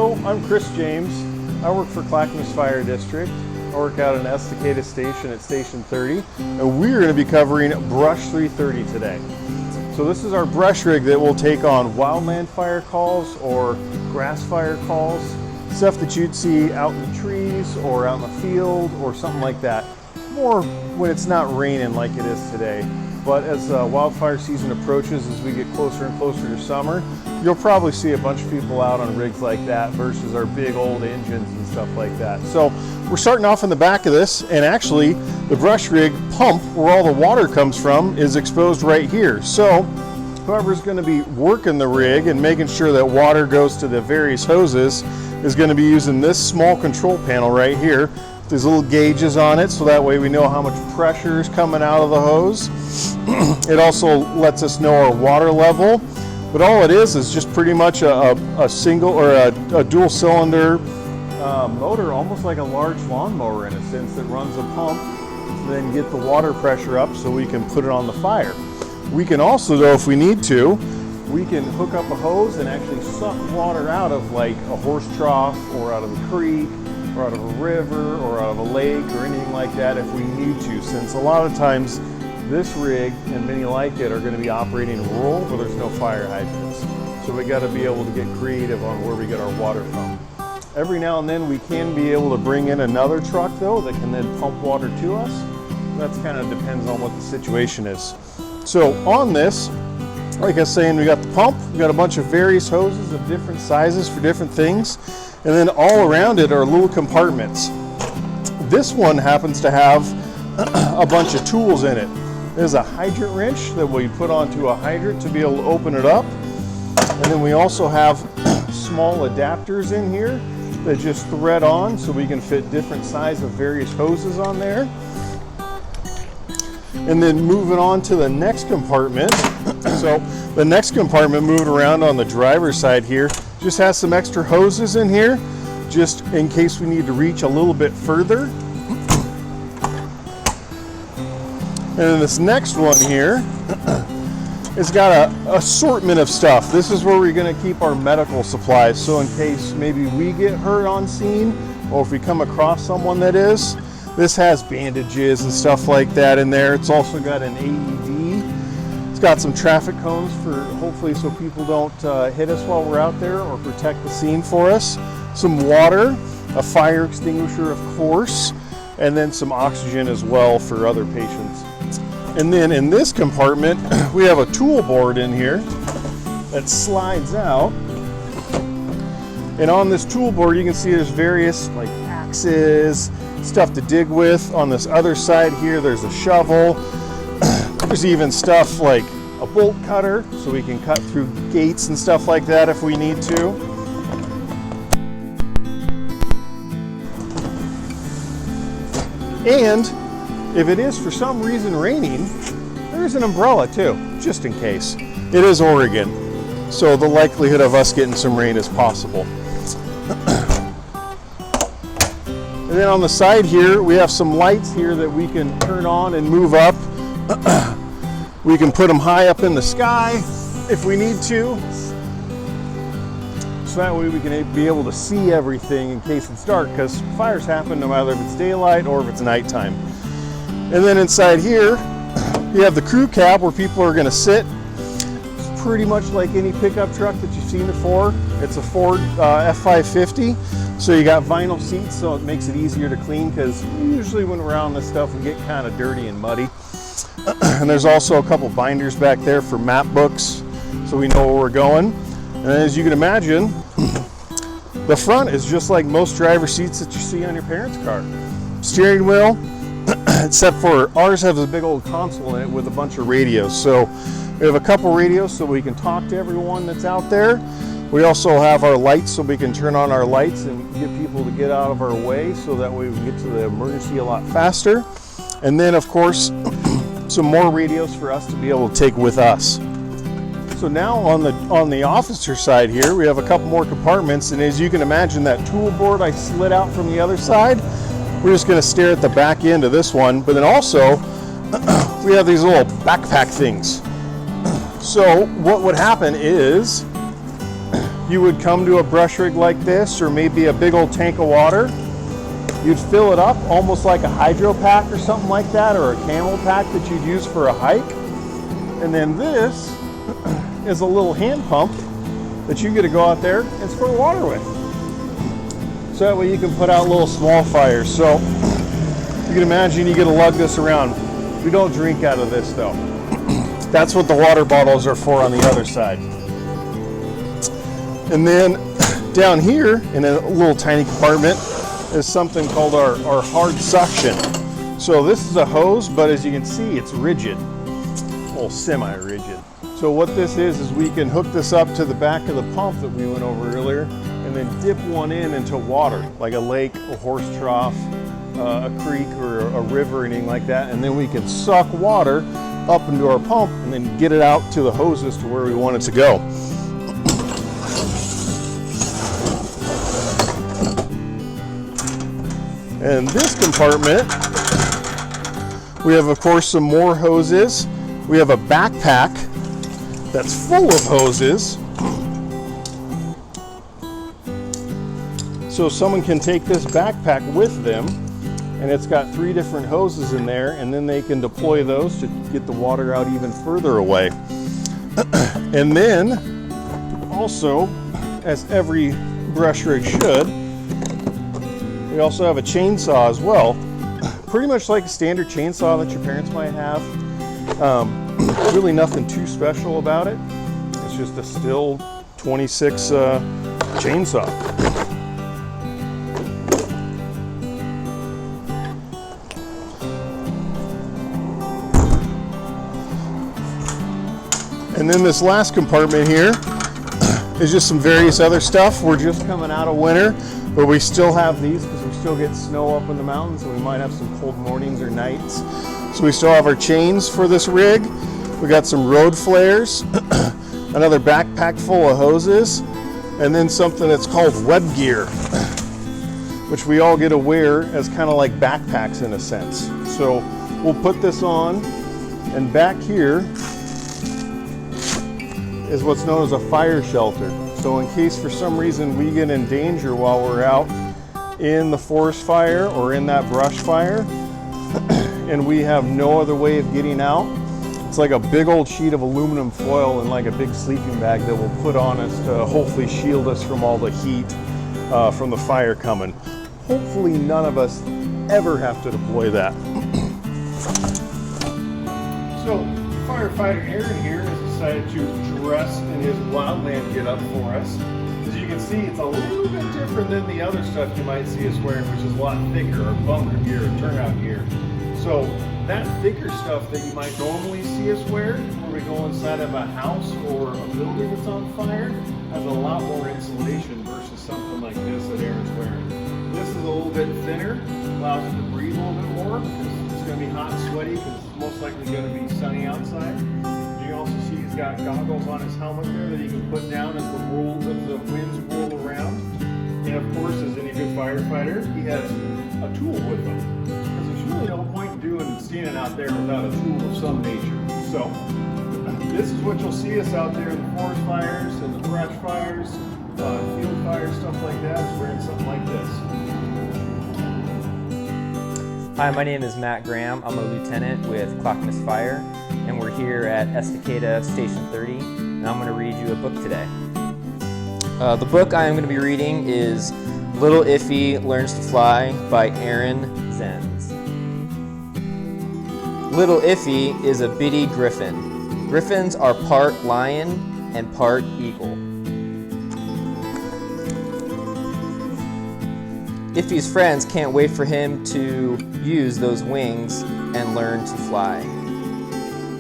Hello, I'm Chris James. I work for Clackamas Fire District. I work out in Estacada Station at Station 30, and we're going to be covering Brush 330 today. So this is our brush rig that will take on wildland fire calls or grass fire calls, stuff that you'd see out in the trees or out in the field or something like that. More when it's not raining like it is today. But as wildfire season approaches, as we get closer and closer to summer, you'll probably see a bunch of people out on rigs like that versus our big old engines and stuff like that. So we're starting off in the back of this, and actually the brush rig pump where all the water comes from is exposed right here. So whoever's going to be working the rig and making sure that water goes to the various hoses is going to be using this small control panel right here. There's little gauges on it, so that way we know how much pressure is coming out of the hose. It also lets us know our water level, but all it is just pretty much a single or a dual cylinder motor, almost like a large lawnmower in a sense, that runs a pump to then get the water pressure up so we can put it on the fire. We can also, though, if we need to, we can hook up a hose and actually suck water out of like a horse trough or out of a creek or out of a river or out of a lake or anything like that if we need to, since a lot of times this rig and many like it are going to be operating rural where there's no fire hydrants. So we got to be able to get creative on where we get our water from. Every now and then we can be able to bring in another truck though that can then pump water to us. That's kind of depends on what the situation is. So on this, like I was saying, we got the pump, we got a bunch of various hoses of different sizes for different things, and then all around it are little compartments. This one happens to have a bunch of tools in it. There's a hydrant wrench that we put onto a hydrant to be able to open it up, and then we also have small adapters in here that just thread on so we can fit different size of various hoses on there. And then moving on to the next compartment. So the next compartment, moving around on the driver's side here, just has some extra hoses in here, just in case we need to reach a little bit further. And then this next one here, it's got an assortment of stuff. This is where we're going to keep our medical supplies. So in case maybe we get hurt on scene, or if we come across someone that is, this has bandages and stuff like that in there. It's also got an AED. It's got some traffic cones for hopefully so people don't hit us while we're out there or protect the scene for us. Some water, a fire extinguisher of course, and then some oxygen as well for other patients. And then in this compartment, we have a tool board in here that slides out. And on this tool board, you can see there's various like axes, stuff to dig with. On this other side here, there's a shovel. There's even stuff like a bolt cutter, so we can cut through gates and stuff like that if we need to. And if it is for some reason raining, there's an umbrella too, just in case. It is Oregon, so the likelihood of us getting some rain is possible. And then on the side here, we have some lights here that we can turn on and move up. We can put them high up in the sky if we need to. So that way we can be able to see everything in case it's dark, because fires happen no matter if it's daylight or if it's nighttime. And then inside here, you have the crew cab where people are going to sit. It's pretty much like any pickup truck that you've seen before. It's a Ford F550. So you got vinyl seats, so it makes it easier to clean, because usually when we're on this stuff, we get kind of dirty and muddy. And there's also a couple binders back there for map books, so we know where we're going. And as you can imagine, the front is just like most driver seats that you see on your parents' car. Steering wheel, except for ours has a big old console in it with a bunch of radios. So we have a couple radios so we can talk to everyone that's out there. We also have our lights so we can turn on our lights and get people to get out of our way, so that way we can get to the emergency a lot faster. And then of course, some more radios for us to be able to take with us. So now on the officer side here, we have a couple more compartments, and as you can imagine, that tool board I slid out from the other side, we're just going to stare at the back end of this one. But then also, we have these little backpack things. So what would happen is, you would come to a brush rig like this, or maybe a big old tank of water. You'd fill it up almost like a hydro pack or something like that, or a camel pack that you'd use for a hike. And then this is a little hand pump that you get to go out there and squirt water with. So that way you can put out little small fires. So you can imagine you get to lug this around. We don't drink out of this though. That's what the water bottles are for on the other side. And then down here in a little tiny compartment is something called our hard suction. So this is a hose, but as you can see, it's rigid, well, semi-rigid. So what this is we can hook this up to the back of the pump that we went over earlier, and then dip one into water, like a lake, a horse trough, a creek, or a river, or anything like that, and then we can suck water up into our pump and then get it out to the hoses to where we want it to go. And this compartment, we have, of course, some more hoses. We have a backpack that's full of hoses. So someone can take this backpack with them, and it's got 3 different hoses in there, and then they can deploy those to get the water out even further away. And then, also, as every brush rig should, we also have a chainsaw as well. Pretty much like a standard chainsaw that your parents might have. Really nothing too special about it. It's just a still 26 chainsaw. And then this last compartment here is just some various other stuff. We're just coming out of winter, but we still have these because we still get snow up in the mountains, and we might have some cold mornings or nights. So we still have our chains for this rig. We got some road flares, another backpack full of hoses, and then something that's called web gear, which we all get to wear as kind of like backpacks in a sense. So we'll put this on, and back here is what's known as a fire shelter. So in case for some reason we get in danger while we're out in the forest fire or in that brush fire, and we have no other way of getting out, it's like a big old sheet of aluminum foil and like a big sleeping bag that we'll put on us to hopefully shield us from all the heat from the fire coming. Hopefully none of us ever have to deploy that. So firefighter Aaron here has decided to dress in his wildland get up for us. As you can see, it's a little bit different than the other stuff you might see us wearing, which is a lot thicker, or bunker gear, or turnout gear. So that thicker stuff that you might normally see us wear when we go inside of a house or a building that's on fire has a lot more insulation versus something like this that Aaron's wearing. This is a little bit thinner, allows it to breathe a little bit more because it's going to be hot and sweaty because it's most likely going to be sunny outside. You can also see he's got goggles on his helmet there that he can put down as the winds roll around. And of course, as any good firefighter, he has a tool with him. Because there's really no point in standing out there without a tool of some nature. So this is what you'll see us out there in the forest fires and the brush fires, field fires, stuff like that, is wearing something like this. Hi, my name is Matt Graham. I'm a lieutenant with Clackamas Fire, and we're here at Estacada Station 30, and I'm going to read you a book today. The book I am going to be reading is Little Iffy Learns to Fly by Aaron Zenz. Little Iffy is a bitty griffin. Griffins are part lion and part eagle. Iffy's friends can't wait for him to use those wings and learn to fly.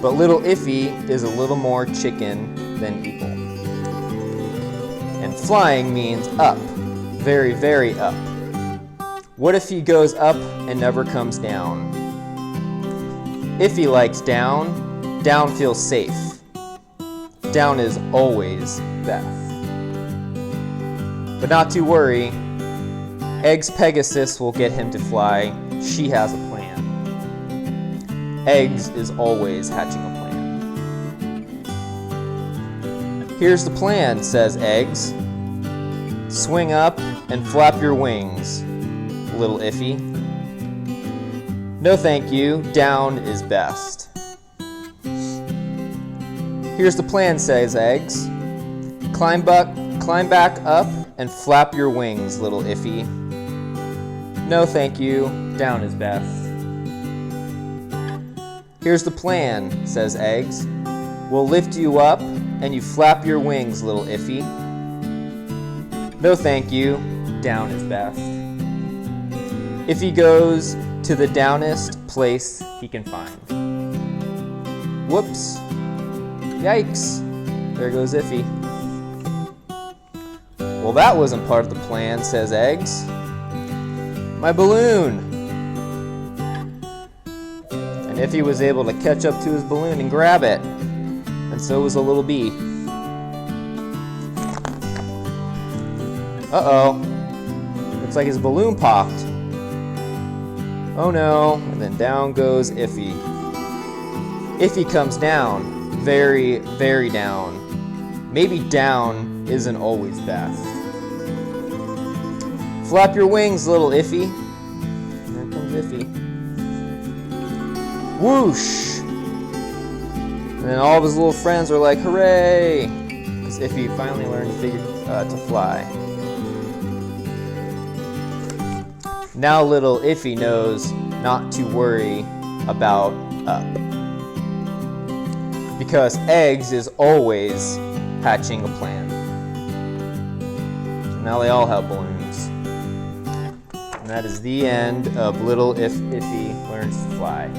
But little Iffy is a little more chicken than eagle. And flying means up, very, very up. What if he goes up and never comes down? Iffy likes down, down feels safe. Down is always Beth. But not to worry, Eggs Pegasus will get him to fly. She has a plan. Eggs is always hatching a plan. Here's the plan, says Eggs. Swing up and flap your wings, little Iffy. No thank you, down is best. Here's the plan, says Eggs. Climb back up and flap your wings, little Iffy. No thank you, down is best. Here's the plan, says Eggs. We'll lift you up and you flap your wings, little Iffy. No thank you, down is best. Iffy goes to the downest place he can find. Whoops. Yikes. There goes Iffy. Well, that wasn't part of the plan, says Eggs. My balloon. And Iffy was able to catch up to his balloon and grab it. And so was the little bee. Uh-oh. Looks like his balloon popped. Oh no. And then down goes Iffy. Iffy comes down. Very, very down. Maybe down isn't always best. Flap your wings, little Iffy. There comes Iffy. Whoosh! And then all of his little friends are like, hooray! Because Iffy finally learned to fly. Now little Iffy knows not to worry about up. Because Eggs is always hatching a plan. So now they all have balloons. And that is the end of Little Iffy Learns to Fly.